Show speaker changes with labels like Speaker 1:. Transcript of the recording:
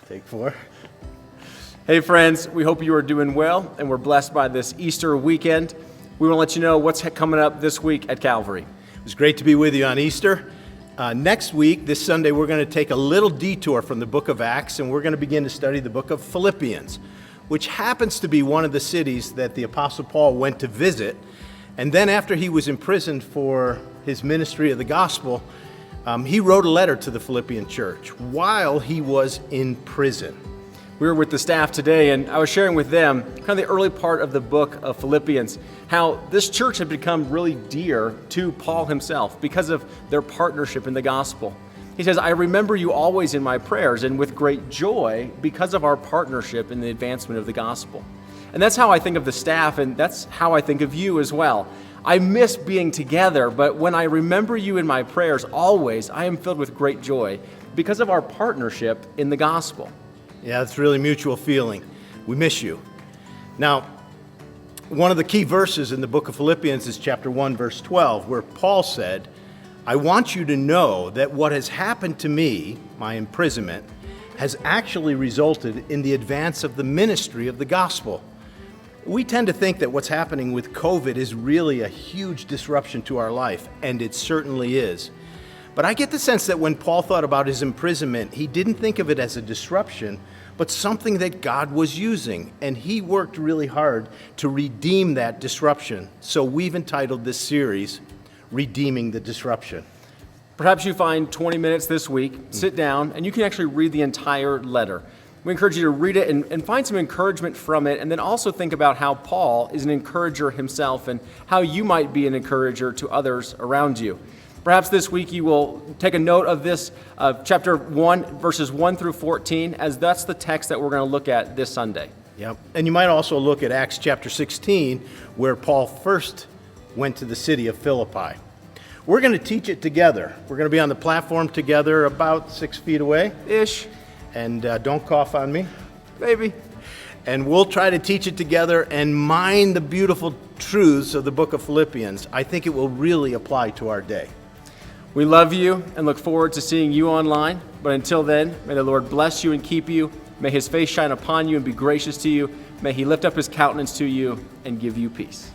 Speaker 1: Take 4.
Speaker 2: Hey friends, we hope you are doing well and we're blessed by this Easter weekend. We want to let you know what's coming up this week at Calvary.
Speaker 1: It was great to be with you on Easter. Next week, this Sunday, we're going to take a little detour from the book of Acts and we're going to begin to study the book of Philippians, which happens to be one of the cities that the Apostle Paul went to visit. And then after he was imprisoned for his ministry of the gospel, he wrote a letter to the Philippian church while he was in prison.
Speaker 2: We were with the staff today and I was sharing with them kind of the early part of the book of Philippians, how this church had become really dear to Paul himself because of their partnership in the gospel. He says, I remember you always in my prayers and with great joy because of our partnership in the advancement of the gospel. And that's how I think of the staff, and that's how I think of you as well. I miss being together, but when I remember you in my prayers always, I am filled with great joy because of our partnership in the gospel.
Speaker 1: Yeah, it's really mutual feeling. We miss you. Now, one of the key verses in the book of Philippians is chapter 1, verse 12, where Paul said, I want you to know that what has happened to me, my imprisonment, has actually resulted in the advance of the ministry of the gospel. We tend to think that what's happening with COVID is really a huge disruption to our life, and it certainly is. But I get the sense that when Paul thought about his imprisonment, he didn't think of it as a disruption, but something that God was using, and he worked really hard to redeem that disruption. So we've entitled this series, Redeeming the Disruption.
Speaker 2: Perhaps you find 20 minutes this week, sit down, and you can actually read the entire letter. We encourage you to read it and find some encouragement from it, and then also think about how Paul is an encourager himself and how you might be an encourager to others around you. Perhaps this week you will take a note of this, chapter 1, verses 1 through 14, as that's the text that we're going to look at this Sunday.
Speaker 1: Yep. And you might also look at Acts chapter 16, where Paul first went to the city of Philippi. We're going to teach it together. We're going to be on the platform together about 6 feet away.
Speaker 2: Ish.
Speaker 1: And don't cough on me.
Speaker 2: Maybe.
Speaker 1: And we'll try to teach it together and mine the beautiful truths of the book of Philippians. I think it will really apply to our day.
Speaker 2: We love you and look forward to seeing you online. But until then, may the Lord bless you and keep you. May his face shine upon you and be gracious to you. May he lift up his countenance to you and give you peace.